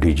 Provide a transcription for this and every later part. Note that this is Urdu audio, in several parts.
DG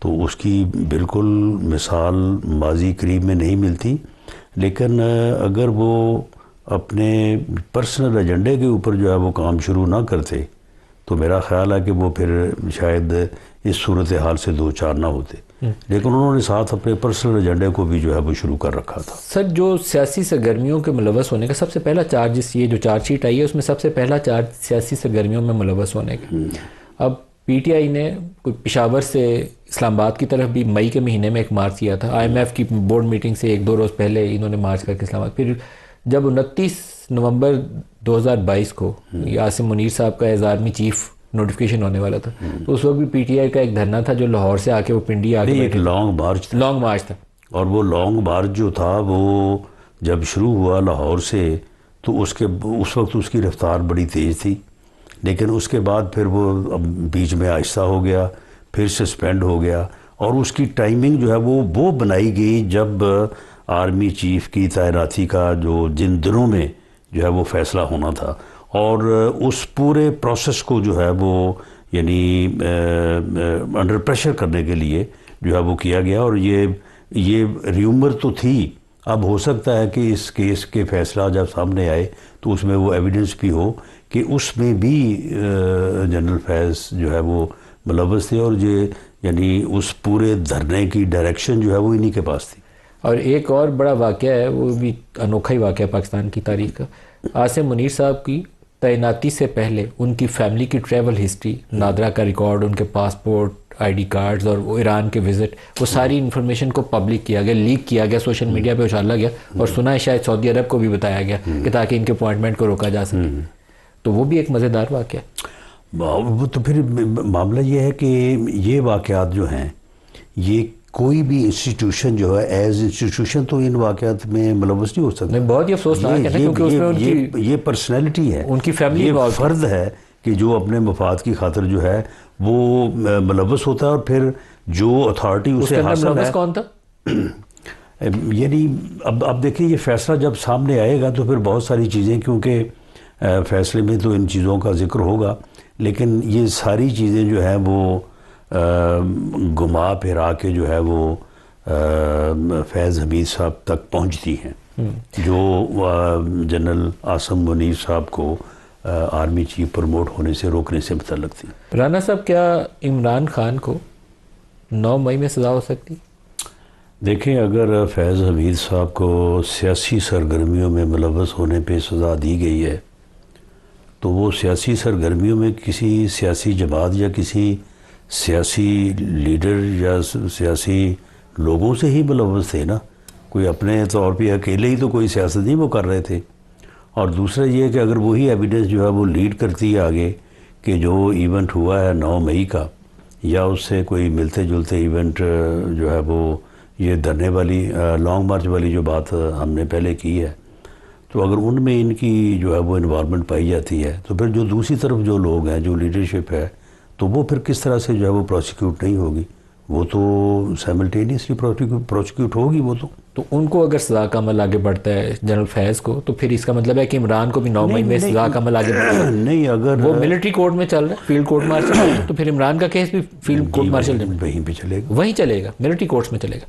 تو اس کی بالکل مثال ماضی قریب میں نہیں ملتی. لیکن اگر وہ اپنے پرسنل ایجنڈے کے اوپر جو ہے وہ کام شروع نہ کرتے تو میرا خیال ہے کہ وہ پھر شاید اس صورتحال سے دو چار نہ ہوتے. لیکن انہوں نے ساتھ اپنے پرسنل ایجنڈے کو بھی جو ہے وہ شروع کر رکھا تھا. سر جو سیاسی سرگرمیوں کے ملوث ہونے کا سب سے پہلا چارج یہ جو چارج شیٹ آئی ہے اس میں سب سے پہلا چارج سیاسی سرگرمیوں میں ملوث ہونے کا. اب پی ٹی آئی نے کوئی پشاور سے اسلام آباد کی طرف بھی مئی کے مہینے میں ایک مارچ کیا تھا. آئی ایم ایف کی بورڈ میٹنگ سے ایک دو روز پہلے انہوں نے مارچ کر کے اسلام آباد. پھر جب 29 نومبر 2022 کو عاصم منیر صاحب کا ایز آرمی چیف نوٹیفیکیشن ہونے والا تھا تو اس وقت بھی پی ٹی آئی کا ایک دھرنا تھا جو لاہور سے آ کے وہ پنڈی آ کے ایک لانگ مارچ تھا. اور وہ لانگ مارچ جو تھا وہ جب شروع ہوا لاہور سے تو اس وقت اس کی رفتار بڑی تیز تھی. لیکن اس کے بعد پھر وہ بیچ میں آہستہ ہو گیا, پھر سسپینڈ ہو گیا, اور اس کی ٹائمنگ جو ہے وہ بنائی گئی جب آرمی چیف کی تعیناتی کا جن دنوں میں جو ہے وہ فیصلہ ہونا تھا. اور اس پورے پروسیس کو جو ہے وہ یعنی انڈر پریشر کرنے کے لیے جو ہے وہ کیا گیا. اور یہ ریومر تو تھی, اب ہو سکتا ہے کہ اس کیس کے فیصلہ جب سامنے آئے تو اس میں وہ ایویڈنس بھی ہو کہ اس میں بھی جنرل فیض جو ہے وہ ملوث تھے, اور یہ یعنی اس پورے دھرنے کی ڈائریکشن جو ہے وہ انہی کے پاس تھی. اور ایک اور بڑا واقعہ ہے, وہ بھی انوکھا ہی واقعہ پاکستان کی تاریخ کا. عاصم منیر صاحب کی تعیناتی سے پہلے ان کی فیملی کی ٹریول ہسٹری, نادرا کا ریکارڈ, ان کے پاسپورٹ, آئی ڈی کارڈز اور وہ ایران کے وزٹ, وہ ساری انفارمیشن کو پبلک کیا گیا, لیک کیا گیا, سوشل میڈیا پہ اچھالا گیا, اور سنا ہے شاید سعودی عرب کو بھی بتایا گیا کہ تاکہ ان کے اپوائنٹمنٹ کو روکا جا سکے. تو وہ بھی ایک مزیدار واقعہ ہے. وہ تو پھر معاملہ یہ ہے کہ یہ واقعات جو ہیں یہ کوئی بھی انسٹیٹیوشن جو ہے ایز انسٹیٹیوشن تو ان واقعات میں ملوث نہیں ہو سکتا. بہت ہی افسوسناک ہے کیونکہ اس میں ان کی یہ پرسنالٹی ہے, ان کی فیملی, یہ فرد ہے کہ جو اپنے مفاد کی خاطر جو ہے وہ ملوث ہوتا ہے. اور پھر جو اتھارٹی اسے حاصل ہے کون تھا, یعنی اب دیکھیں یہ فیصلہ جب سامنے آئے گا تو پھر بہت ساری چیزیں, کیونکہ فیصلے میں تو ان چیزوں کا ذکر ہوگا, لیکن یہ ساری چیزیں جو ہیں وہ گما پھرا کے جو ہے وہ فیض حمید صاحب تک پہنچتی ہیں, جو جنرل عاصم منیر صاحب کو آرمی چیف پروموٹ ہونے سے روکنے سے متعلق تھی. رانا صاحب, کیا عمران خان کو 9 مئی میں سزا ہو سکتی؟ دیکھیں, اگر فیض حمید صاحب کو سیاسی سرگرمیوں میں ملوث ہونے پہ سزا دی گئی ہے تو وہ سیاسی سرگرمیوں میں کسی سیاسی جماعت یا کسی سیاسی لیڈر یا سیاسی لوگوں سے ہی ملوث تھے نا, کوئی اپنے طور پہ اکیلے ہی تو کوئی سیاست نہیں وہ کر رہے تھے. اور دوسرا یہ کہ اگر وہی ایویڈنس جو ہے وہ لیڈ کرتی ہے آگے کہ جو ایونٹ ہوا ہے 9 مئی کا, یا اس سے کوئی ملتے جلتے ایونٹ جو ہے وہ یہ دھرنے والی لانگ مارچ والی جو بات ہم نے پہلے کی ہے, تو اگر ان میں ان کی جو ہے وہ انوالومنٹ پائی جاتی ہے تو پھر جو دوسری طرف جو لوگ ہیں, جو لیڈرشپ ہے, تو وہ پھر کس طرح سے جو ہے وہ پروسیکیوٹ نہیں ہوگی, وہ تو سائملٹینیسلی پروسیکیوٹ ہوگی. وہ تو ان کو اگر سزا کا عمل آگے بڑھتا ہے جنرل فیض کو, تو پھر اس کا مطلب ہے کہ عمران کو بھی 9 مئی میں سزا کا عمل آگے بڑھتا ہے. نہیں, اگر وہ ملٹری کورٹ میں چل رہا ہے, فیلڈ کورٹ مارشل, تو پھر عمران کا کیس بھی فیلڈ کورٹ مارشل وہیں پہ چلے گا, وہیں چلے گا, ملٹری کورٹس میں چلے گا.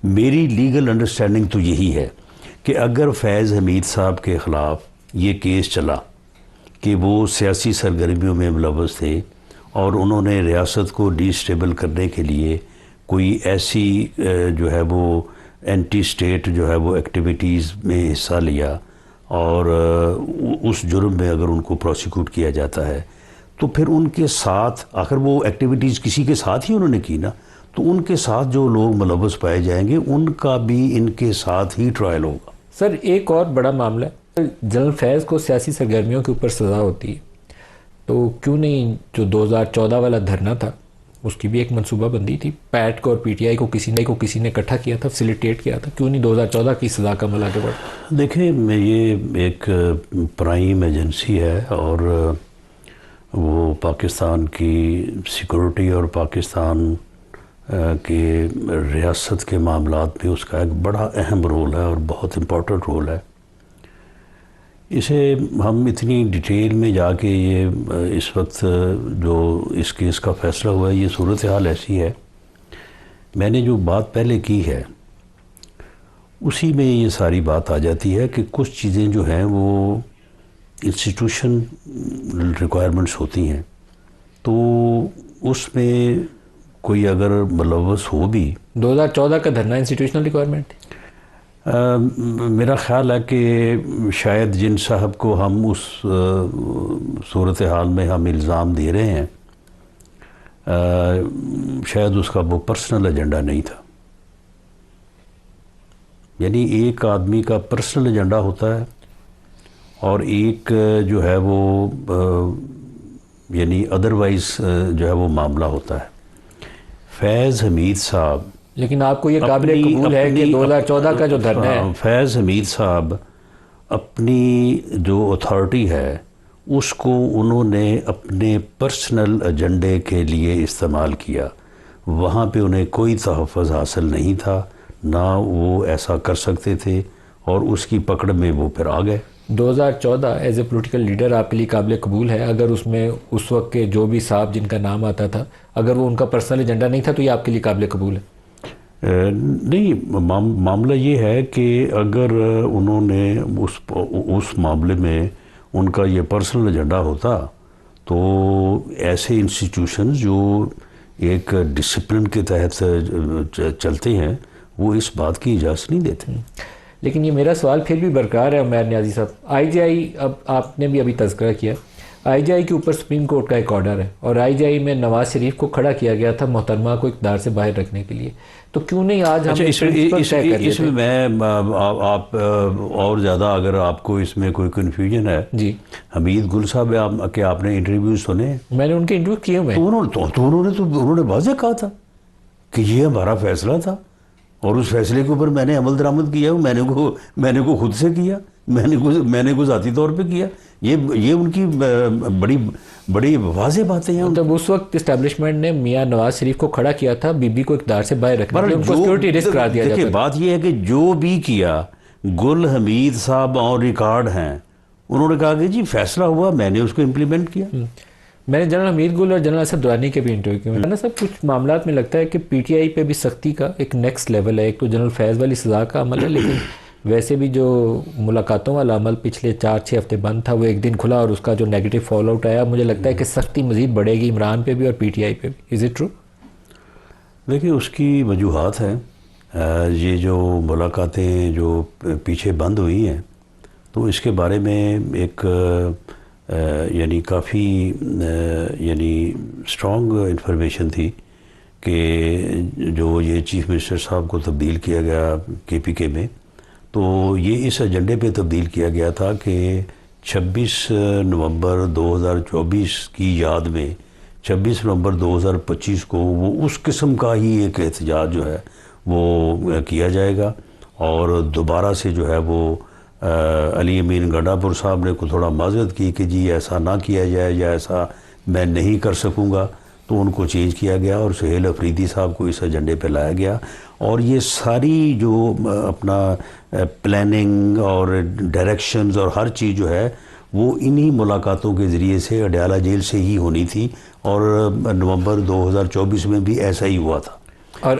میری لیگل انڈرسٹینڈنگ تو یہی ہے کہ اگر فیض حمید صاحب کے خلاف یہ کیس چلا کہ وہ سیاسی سرگرمیوں میں ملوث تھے اور انہوں نے ریاست کو ڈی اسٹیبل کرنے کے لیے کوئی ایسی جو ہے وہ اینٹی اسٹیٹ جو ہے وہ ایکٹیویٹیز میں حصہ لیا, اور اس جرم میں اگر ان کو پروسیکیوٹ کیا جاتا ہے تو پھر ان کے ساتھ, آخر وہ ایکٹیویٹیز کسی کے ساتھ ہی انہوں نے کی نا, تو ان کے ساتھ جو لوگ ملوث پائے جائیں گے ان کا بھی ان کے ساتھ ہی ٹرائل ہوگا. سر, ایک اور بڑا معاملہ ہے, جنرل فیض کو سیاسی سرگرمیوں کے اوپر سزا ہوتی ہے تو کیوں نہیں جو 2014 والا دھرنا تھا اس کی بھی ایک منصوبہ بندی تھی, پیٹ کو اور پی ٹی آئی کو کسی نے اکٹھا کیا تھا, فیسیلیٹیٹ کیا تھا, کیوں نہیں 2014 کی سزا کا عمل آگے بڑھا؟ دیکھیں, یہ ایک پرائم ایجنسی ہے اور وہ پاکستان کی سیکورٹی اور پاکستان کہ ریاست کے معاملات میں اس کا ایک بڑا اہم رول ہے اور بہت امپورٹنٹ رول ہے. اسے ہم اتنی ڈیٹیل میں جا کے یہ اس وقت جو اس کیس کا فیصلہ ہوا ہے، یہ صورتحال ایسی ہے، میں نے جو بات پہلے کی ہے اسی میں یہ ساری بات آ جاتی ہے کہ کچھ چیزیں جو ہیں وہ انسٹیٹیوشن ریکوائرمنٹس ہوتی ہیں، تو اس میں کوئی اگر ملوث ہو بھی 2014 کا دھرنا انسٹیٹیوشنل ریکوائرمنٹ؟ میرا خیال ہے کہ شاید جن صاحب کو ہم اس صورتحال میں ہم الزام دے رہے ہیں، شاید اس کا وہ پرسنل ایجنڈا نہیں تھا. یعنی ایک آدمی کا پرسنل ایجنڈا ہوتا ہے اور ایک جو ہے وہ یعنی ادروائز جو ہے وہ معاملہ ہوتا ہے. فیض حمید صاحب، لیکن آپ کو یہ قابل قبول ہے کہ 2014 کا جو دھرنا ہے، فیض حمید صاحب اپنی جو اتھارٹی ہے اس کو انہوں نے اپنے پرسنل ایجنڈے کے لیے استعمال کیا. وہاں پہ انہیں کوئی تحفظ حاصل نہیں تھا، نہ وہ ایسا کر سکتے تھے، اور اس کی پکڑ میں وہ پھر آ گئے. 2014 ایز اے پولیٹیکل لیڈر آپ کے لیے قابل قبول ہے اگر اس میں اس وقت کے جو بھی صاحب جن کا نام آتا تھا اگر وہ ان کا پرسنل ایجنڈا نہیں تھا تو یہ آپ کے لیے قابل قبول ہے؟ نہیں، معاملہ یہ ہے کہ اگر انہوں نے اس معاملے میں ان کا یہ پرسنل ایجنڈا ہوتا تو ایسے انسٹیٹیوشنز جو ایک ڈسپلن کے تحت چلتے ہیں وہ اس بات کی اجازت نہیں دیتے. لیکن یہ میرا سوال پھر بھی برقرار ہے عمیر نیازی صاحب. آئی جی آئی، اب آپ نے بھی ابھی تذکرہ کیا، آئی جی آئی کے اوپر سپریم کورٹ کا ایک آرڈر ہے اور آئی جی آئی میں نواز شریف کو کھڑا کیا گیا تھا محترمہ کو اقتدار سے باہر رکھنے کے لیے، تو کیوں نہیں آج ہم اس میں آپ اور زیادہ اگر آپ کو اس میں کوئی کنفیوژن ہے، جی حمید گل صاحب کہ آپ نے انٹرویو سنے؟ میں نے ان کے انٹرویو کیے ہوئے. تو انہوں نے واضح کہا تھا کہ یہ ہمارا فیصلہ تھا اور اس فیصلے کے اوپر میں نے عمل درآمد کیا، میں نے کو خود سے کیا، میں نے کو ذاتی طور پہ کیا. یہ ان کی بڑی واضح باتیں ہیں. تب اس وقت اسٹیبلشمنٹ نے میاں نواز شریف کو کھڑا کیا تھا بی بی کو اقتدار سے باہر رکھنے کے لیے، ان کو سیکورٹی رسک قرار دیا جاتا. دیکھیں بات یہ ہے کہ جو بھی کیا، گل حمید صاحب اور ریکارڈ ہیں، انہوں نے کہا کہ جی فیصلہ ہوا، میں نے اس کو امپلیمنٹ کیا. میں نے جنرل حمید گل اور جنرل اسد درانی کے بھی انٹرویو کیے. جنرل صاحب کچھ معاملات میں لگتا ہے کہ پی ٹی آئی پہ بھی سختی کا ایک نیکسٹ لیول ہے. ایک تو جنرل فیض والی سزا کا عمل ہے، لیکن ویسے بھی جو ملاقاتوں والا عمل پچھلے 4-6 ہفتے بند تھا وہ ایک دن کھلا اور اس کا جو نیگیٹو فال آؤٹ آیا، مجھے لگتا ہے کہ سختی مزید بڑھے گی عمران پہ بھی اور پی ٹی آئی پہ بھی. Is it true? دیکھیں اس کی وجوہات ہیں. یہ جو ملاقاتیں جو پیچھے بند ہوئی ہیں تو اس کے بارے میں ایک یعنی کافی یعنی اسٹرانگ انفارمیشن تھی کہ جو یہ چیف منسٹر صاحب کو تبدیل کیا گیا کے پی کے میں، تو یہ اس ایجنڈے پہ تبدیل کیا گیا تھا کہ 26 نومبر 2024 کی یاد میں 26 نومبر 2025 کو وہ اس قسم کا ہی ایک احتجاج جو ہے وہ کیا جائے گا، اور دوبارہ سے جو ہے وہ علی امین گنڈا پور صاحب نے کو تھوڑا معذرت کی کہ جی ایسا نہ کیا جائے یا ایسا میں نہیں کر سکوں گا، تو ان کو چینج کیا گیا اور سہیل افریدی صاحب کو اس ایجنڈے پہ لایا گیا. اور یہ ساری جو اپنا پلاننگ اور ڈائریکشنز اور ہر چیز جو ہے وہ انہی ملاقاتوں کے ذریعے سے اڈیالہ جیل سے ہی ہونی تھی، اور نومبر 2024 میں بھی ایسا ہی ہوا تھا.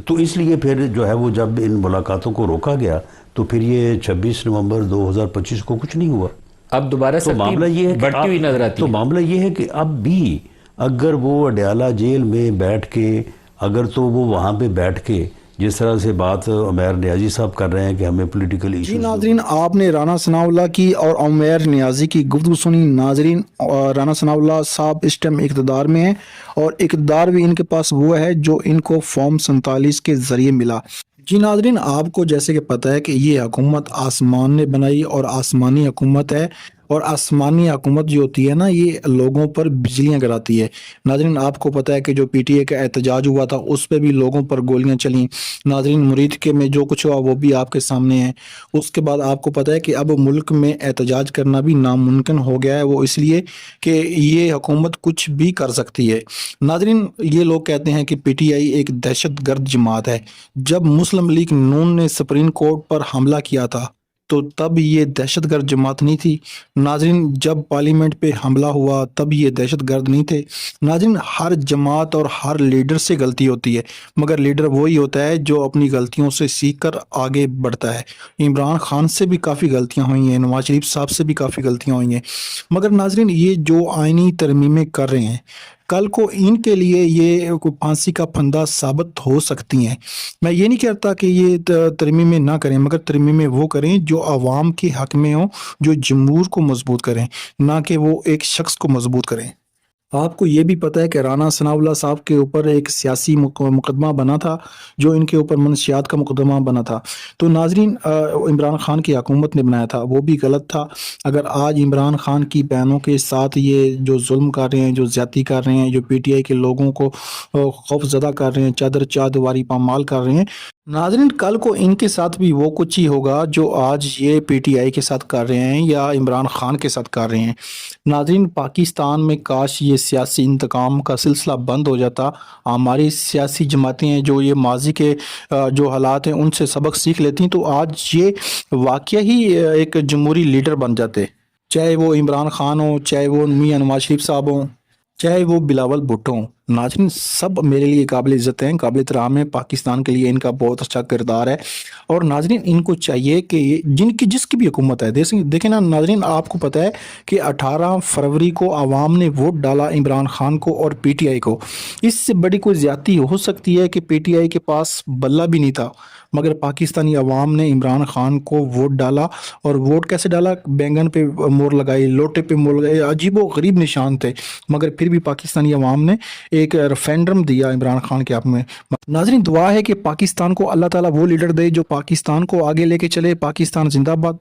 تو اس لیے پھر جو ہے وہ جب ان ملاقاتوں کو روکا گیا تو پھر یہ 26 نومبر 2025 کو کچھ نہیں ہوا. اب دوبارہ تو معاملہ یہ ہے بڑھتی ہوئی نظر آتی ہے. تو معاملہ یہ ہے کہ اب بھی اگر وہ اڈیالہ جیل میں بیٹھ کے، اگر تو وہ وہاں پہ بیٹھ کے جس طرح سے بات عمیر نیازی صاحب کر رہے ہیں کہ ہمیں پولیٹیکل ایشوز. جی ناظرین، آپ نے رانا ثناء اللہ کی اور عمیر نیازی کی گفتگو سنی. ناظرین، رانا ثناء اللہ صاحب اس ٹائم اقتدار میں ہیں اور اقتدار بھی ان کے پاس وہ ہے جو ان کو فارم 47 کے ذریعے ملا. جی ناظرین، آپ کو جیسے کہ پتہ ہے کہ یہ حکومت آسمان نے بنائی اور آسمانی حکومت ہے، اور آسمانی حکومت جو ہوتی ہے نا یہ لوگوں پر بجلیاں گراتی ہے. ناظرین، آپ کو پتہ ہے کہ جو پی ٹی اے کا احتجاج ہوا تھا اس پہ بھی لوگوں پر گولیاں چلیں. ناظرین، مرید کے میں جو کچھ ہوا وہ بھی آپ کے سامنے ہے. اس کے بعد آپ کو پتہ ہے کہ اب ملک میں احتجاج کرنا بھی ناممکن ہو گیا ہے، وہ اس لیے کہ یہ حکومت کچھ بھی کر سکتی ہے. ناظرین، یہ لوگ کہتے ہیں کہ پی ٹی آئی ایک دہشت گرد جماعت ہے. جب مسلم لیگ نون نے سپریم کورٹ پر حملہ کیا تھا تو تب یہ دہشت گرد جماعت نہیں تھی۔ ناظرین جب پارلیمنٹ پہ حملہ ہوا تب یہ دہشت گرد نہیں تھے۔ ناظرین ہر جماعت اور ہر لیڈر سے غلطی ہوتی ہے، مگر لیڈر وہی ہوتا ہے جو اپنی غلطیوں سے سیکھ کر آگے بڑھتا ہے۔ عمران خان سے بھی کافی غلطیاں ہوئی ہیں، نواز شریف صاحب سے بھی کافی غلطیاں ہوئی ہیں، مگر ناظرین یہ جو آئینی ترمیمیں کر رہے ہیں کل کو ان کے لیے یہ کوئی پھانسی کا پھندا ثابت ہو سکتی ہیں۔ میں یہ نہیں کہتا کہ یہ ترمیمیں نہ کریں، مگر ترمیمیں وہ کریں جو عوام کے حق میں ہوں، جو جمہور کو مضبوط کریں، نہ کہ وہ ایک شخص کو مضبوط کریں۔ آپ کو یہ بھی پتہ ہے کہ رانا ثناء اللہ صاحب کے اوپر ایک سیاسی مقدمہ بنا تھا، جو ان کے اوپر منشیات کا مقدمہ بنا تھا۔ تو ناظرین عمران خان کی حکومت نے بنایا تھا، وہ بھی غلط تھا۔ اگر آج عمران خان کی بہنوں کے ساتھ یہ جو ظلم کر رہے ہیں، جو زیادتی کر رہے ہیں، جو پی ٹی آئی کے لوگوں کو خوف زدہ کر رہے ہیں، چادر چادواری پامال کر رہے ہیں، ناظرین کل کو ان کے ساتھ بھی وہ کچھ ہی ہوگا جو آج یہ پی ٹی آئی کے ساتھ کر رہے ہیں یا عمران خان کے ساتھ کر رہے ہیں۔ ناظرین پاکستان میں کاش یہ سیاسی انتقام کا سلسلہ بند ہو جاتا، ہماری سیاسی جماعتیں ہیں جو یہ ماضی کے جو حالات ہیں ان سے سبق سیکھ لیتی ہیں تو آج یہ واقعہ ہی ایک جمہوری لیڈر بن جاتے، چاہے وہ عمران خان ہو، چاہے وہ میاں نواز شریف صاحب ہوں، چاہے وہ بلاول بھٹو ہوں۔ ناظرین سب میرے لیے قابل عزت ہیں، قابل احترام ہیں، پاکستان کے لیے ان کا بہت اچھا کردار ہے، اور ناظرین ان کو چاہیے کہ جس کی بھی حکومت ہے، دیکھیں نا ناظرین، آپ کو پتہ ہے کہ 18 فروری کو عوام نے ووٹ ڈالا عمران خان کو اور پی ٹی آئی کو۔ اس سے بڑی کوئی زیادتی ہو سکتی ہے کہ پی ٹی آئی کے پاس بلہ بھی نہیں تھا، مگر پاکستانی عوام نے عمران خان کو ووٹ ڈالا، اور ووٹ کیسے ڈالا؟ بینگن پہ مور لگائی، لوٹے پہ مور لگائی، عجیب و غریب نشان تھے، مگر پھر بھی پاکستانی عوام نے ایک ریفرینڈم دیا عمران خان کے حق میں۔ ناظرین دعا ہے کہ پاکستان کو اللہ تعالیٰ وہ لیڈر دے جو پاکستان کو آگے لے کے چلے۔ پاکستان زندہ باد۔